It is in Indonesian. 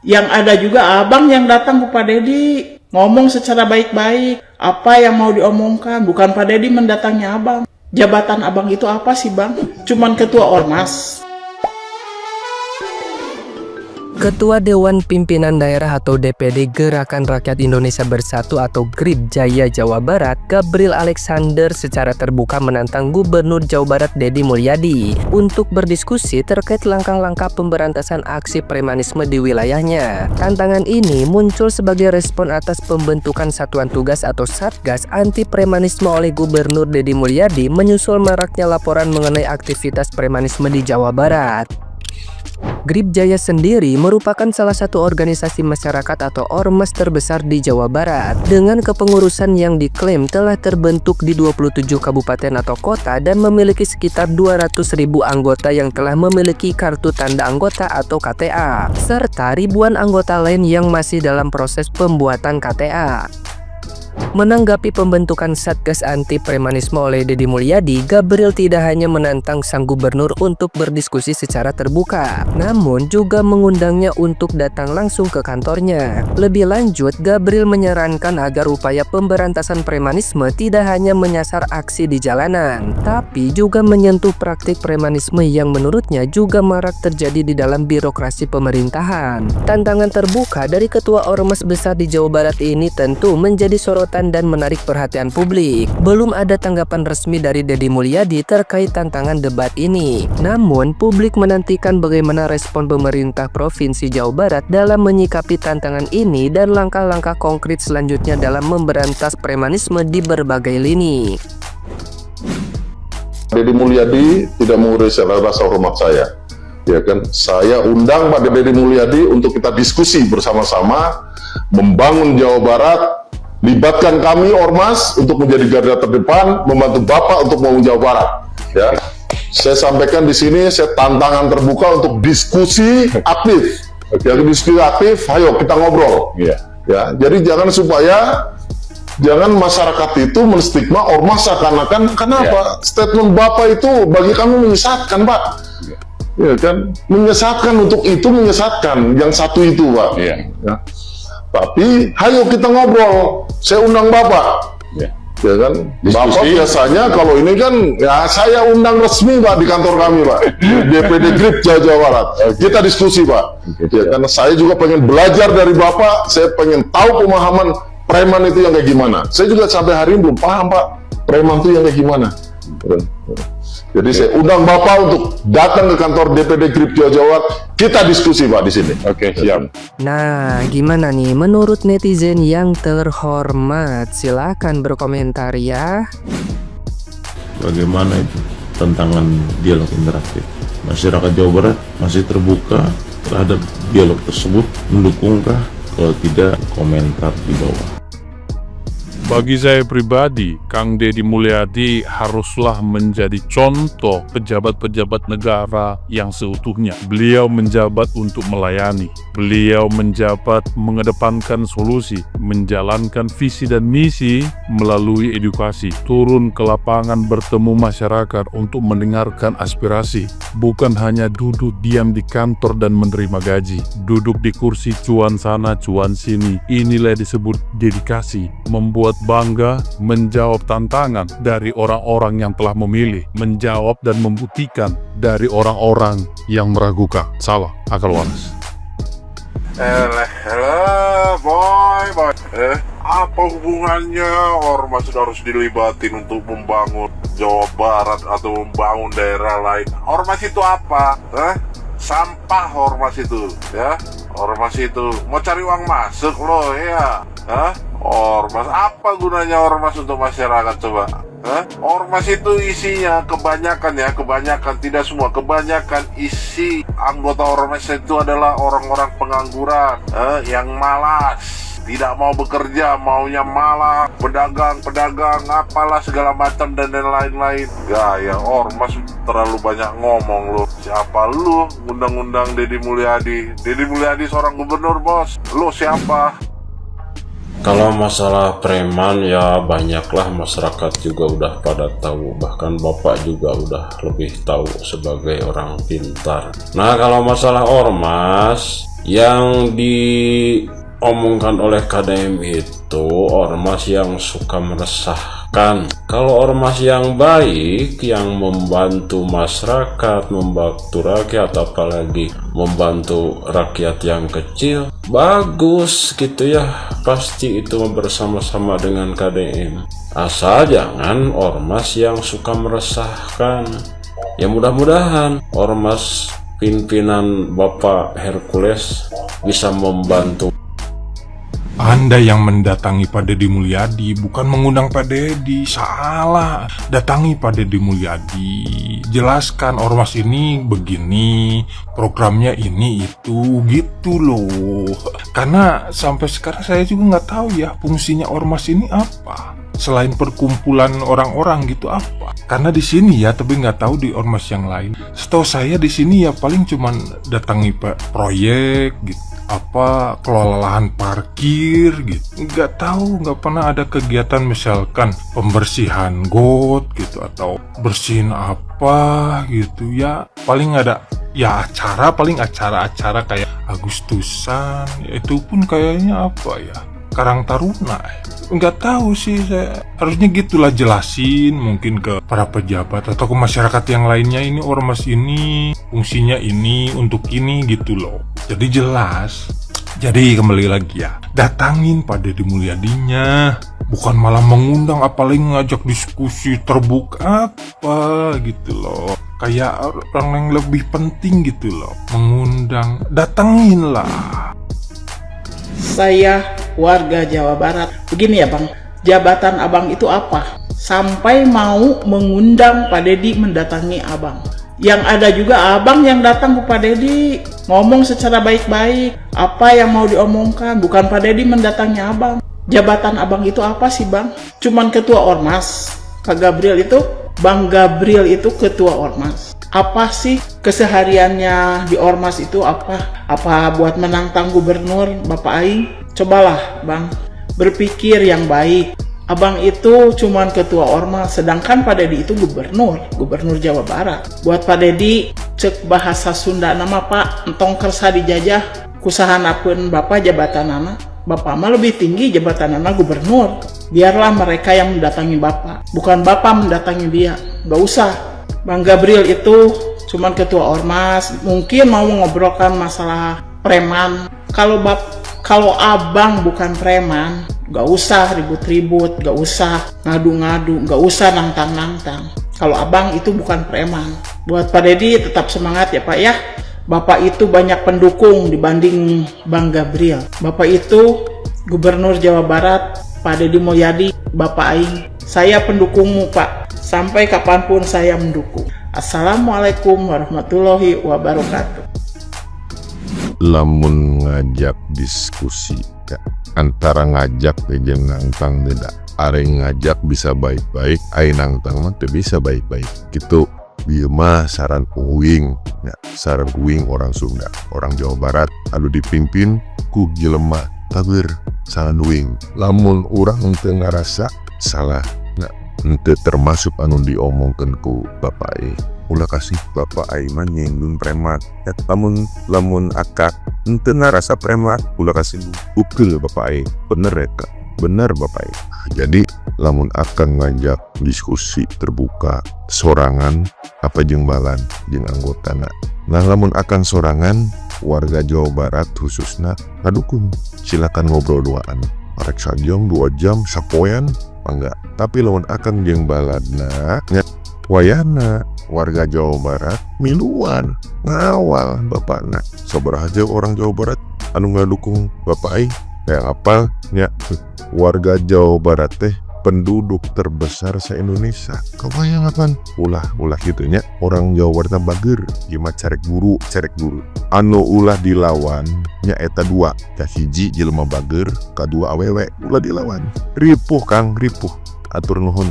Yang ada juga abang yang datang ke Pak Dedi, ngomong secara baik-baik, apa yang mau diomongkan, bukan Pak Dedi mendatangi abang. Jabatan abang itu apa sih bang? Cuman ketua ormas. Ketua Dewan Pimpinan Daerah atau DPD Gerakan Rakyat Indonesia Bersatu atau GRIP Jaya Jawa Barat, Gabriel Alexander secara terbuka menantang Gubernur Jawa Barat Deddy Mulyadi untuk berdiskusi terkait langkah-langkah pemberantasan aksi premanisme di wilayahnya. Tantangan ini muncul sebagai respon atas pembentukan Satuan Tugas atau Satgas Anti Premanisme oleh Gubernur Deddy Mulyadi menyusul maraknya laporan mengenai aktivitas premanisme di Jawa Barat. GRIP Jaya sendiri merupakan salah satu organisasi masyarakat atau ormas terbesar di Jawa Barat dengan kepengurusan yang diklaim telah terbentuk di 27 kabupaten atau kota dan memiliki sekitar 200.000 anggota yang telah memiliki kartu tanda anggota atau KTA, serta ribuan anggota lain yang masih dalam proses pembuatan KTA. Menanggapi pembentukan Satgas Anti Premanisme oleh Deddy Mulyadi, Gabriel tidak hanya menantang sang gubernur untuk berdiskusi secara terbuka, namun juga mengundangnya untuk datang langsung ke kantornya. Lebih lanjut, Gabriel menyarankan agar upaya pemberantasan premanisme tidak hanya menyasar aksi di jalanan, tapi juga menyentuh praktik premanisme yang menurutnya juga marak terjadi di dalam birokrasi pemerintahan. Tantangan terbuka dari ketua ormas besar di Jawa Barat ini tentu menjadi sorotan dan menarik perhatian publik. Belum ada tanggapan resmi dari Deddy Mulyadi terkait tantangan debat ini. Namun, publik menantikan bagaimana respon pemerintah Provinsi Jawa Barat dalam menyikapi tantangan ini dan langkah-langkah konkret selanjutnya dalam memberantas premanisme di berbagai lini. Deddy Mulyadi tidak mengurangi rasa hormat saya. Ya kan, saya undang Pak Deddy Mulyadi untuk kita diskusi bersama-sama membangun Jawa Barat. Libatkan kami ormas untuk menjadi garda terdepan, membantu Bapak untuk membangun Jawa Barat. Ya, saya sampaikan di sini, saya tantangan terbuka untuk diskusi aktif. Ya, diskusi aktif, ayo kita ngobrol. Ya, jadi jangan masyarakat itu menstigma ormas seakan-akan kenapa? Statement Bapak itu bagi kami menyesatkan, Pak. Ya kan, menyesatkan untuk itu menyesatkan yang satu itu, Pak. Ya. Tapi, ayo kita ngobrol. Saya undang Bapak, ya kan? Diskusi. Bapak biasanya kalau ini kan, ya saya undang resmi Pak di kantor kami Pak, DPD GRIP Jawa Barat. Kita diskusi Pak. Ya, karena saya juga pengen belajar dari Bapak. Saya pengen tahu pemahaman preman itu yang kayak gimana. Saya juga sampai hari ini belum paham Pak, preman itu yang kayak gimana. Jadi saya undang Bapak untuk datang ke kantor DPD GRIP Jawa Barat, kita diskusi Pak di sini. Oke, siap. Nah, gimana nih menurut netizen yang terhormat? Silakan berkomentar ya. Bagaimana itu tantangan dialog interaktif? Masyarakat Jawa Barat masih terbuka terhadap dialog tersebut, mendukungkah? Kalau tidak, komentar di bawah. Bagi saya pribadi, Kang Deddy Mulyadi haruslah menjadi contoh pejabat-pejabat negara yang seutuhnya. Beliau menjabat untuk melayani. Beliau menjabat mengedepankan solusi, menjalankan visi dan misi melalui edukasi. Turun ke lapangan bertemu masyarakat untuk mendengarkan aspirasi. Bukan hanya duduk diam di kantor dan menerima gaji. Duduk di kursi cuan sana, cuan sini. Inilah disebut dedikasi. Membuat bangga, menjawab tantangan dari orang-orang yang telah memilih, menjawab dan membuktikan dari orang-orang yang meragukan. Salah, akal waras. Boy. Apa hubungannya ormas sudah harus dilibatin untuk membangun Jawa Barat atau membangun daerah lain? Ormas itu apa? Sampah ormas itu, ya. Ormas itu mau cari uang masuk loh, ya. Ormas, apa gunanya ormas untuk masyarakat coba? Ormas itu isinya kebanyakan, tidak semua, kebanyakan isi anggota ormas itu adalah orang-orang pengangguran, yang malas, tidak mau bekerja, maunya malah pedagang, apalah segala macam dan lain-lain. Gaya ormas terlalu banyak ngomong lu. Siapa lu undang-undang Deddy Mulyadi? Deddy Mulyadi seorang gubernur, bos. Lu siapa? Kalau masalah preman ya banyaklah, masyarakat juga udah pada tahu, bahkan Bapak juga udah lebih tahu sebagai orang pintar. Nah, kalau masalah ormas Yang diomongkan oleh KDM itu ormas yang suka meresahkan. Kalau ormas yang baik, yang membantu masyarakat, membantu rakyat, apalagi membantu rakyat yang kecil, bagus gitu ya. Pasti itu bersama-sama dengan KDM. Asal jangan ormas yang suka meresahkan. Ya mudah-mudahan ormas pimpinan Bapak Hercules bisa membantu. Anda yang mendatangi Pak Deddy Mulyadi, bukan mengundang Pak Deddy. Salah. Datangi Pak Deddy Mulyadi, jelaskan ormas ini begini, programnya ini itu, gitu loh. Karena sampai sekarang saya juga nggak tahu ya fungsinya ormas ini apa, selain perkumpulan orang-orang gitu apa. Karena di sini ya, tapi nggak tahu di ormas yang lain. Setahu saya di sini ya paling cuman datangi proyek gitu, apa kelola lahan parkir gitu. Nggak tahu, nggak pernah ada kegiatan misalkan pembersihan got gitu, atau bersihin apa gitu ya. Paling ada ya acara, paling acara-acara kayak Agustusan ya, itu pun kayaknya apa ya, Karang Taruna. Nggak tahu sih, saya harusnya gitulah jelasin mungkin ke para pejabat atau ke masyarakat yang lainnya, ini ormas ini fungsinya ini untuk ini gitu loh. Jadi jelas. Jadi kembali lagi ya, datangin Pak Deddy Mulyadinya, bukan malah mengundang, apalagi ngajak diskusi terbuka apa gitu loh. Kayak orang yang lebih penting gitu loh, mengundang, datangin lah. Saya warga Jawa Barat. Begini ya Bang, jabatan Abang itu apa? Sampai mau mengundang Pak Deddy mendatangi Abang. Yang ada juga Abang yang datang ke Pak Deddy, ngomong secara baik-baik, apa yang mau diomongkan, bukan Pak Deddy mendatangi Abang. Jabatan Abang itu apa sih Bang? Cuman ketua ormas. Kak Gabriel itu, Bang Gabriel itu ketua ormas. Apa sih kesehariannya di ormas itu apa? Apa buat menantang gubernur Bapak Aing? Cobalah Bang, berpikir yang baik. Abang itu cuman ketua ormas, sedangkan Pak Deddy itu gubernur Jawa Barat. Buat Pak Deddy, cek bahasa Sunda nama Pak, entong kersa dijajah, kusahanapeun Bapak jabatan anak. Bapak mah lebih tinggi jabatan anak gubernur. Biarlah mereka yang mendatangi Bapak, bukan Bapak mendatangi dia. Gak usah. Bang Gabriel itu cuman ketua ormas, mungkin mau ngobrolkan masalah preman. Kalau Abang bukan preman, gak usah ribut-ribut, gak usah ngadu-ngadu, gak usah nantang-nantang. Kalau Abang itu bukan preman. Buat Pak Deddy tetap semangat ya Pak ya. Bapak itu banyak pendukung dibanding Bang Gabriel. Bapak itu Gubernur Jawa Barat, Pak Deddy Mulyadi, Bapak Aing. Saya pendukungmu Pak, sampai kapanpun saya mendukung. Assalamualaikum warahmatullahi wabarakatuh. Lamun ngajak diskusi ya, antara ngajak jeung nangtang beda. Are ngajak bisa baik-baik, ai nangtang mah teu bisa baik-baik. Gitu. Bieu mah saran uing ya, saran uing orang Sunda, orang Jawa Barat anu dipimpin ku jelema tabeur saran uing. Lamun urang teu ngarasa salah, nah henteu termasuk anu diomongkeun ku Bapak E. Ulah kasih Bapak Aiman nyinggung premat. Ya, lamun akak henteu ngarasa premat, ulah kasih ukeul Bapak E. Bener ya Kak? Bener Bapak E. Jadi lamun akan ngajak diskusi terbuka sorangan apa jengbalan jeung anggotana. Nah lamun akan sorangan warga Jawa Barat khususnya ngadukung, silakan ngobrol duaan. Arek sajam 2 jam sapoyan enggak. Tapi lamun akan jengbalanna nya wayana warga Jawa Barat miluan ngawal bapakna. Sabaraha aja orang Jawa Barat anu ngadukung Bapak Ai kayak apa nya warga Jawa Barat teh penduduk terbesar se-Indonesia. Kebayang apaan? Ulah gitunya orang Jawa Barat bager gimana carek guru anu ulah dilawan nya eta 2 ka hiji jelema bager, kadua awewe ulah dilawan. Ripuh Kang, ripuh. Atur nuhun.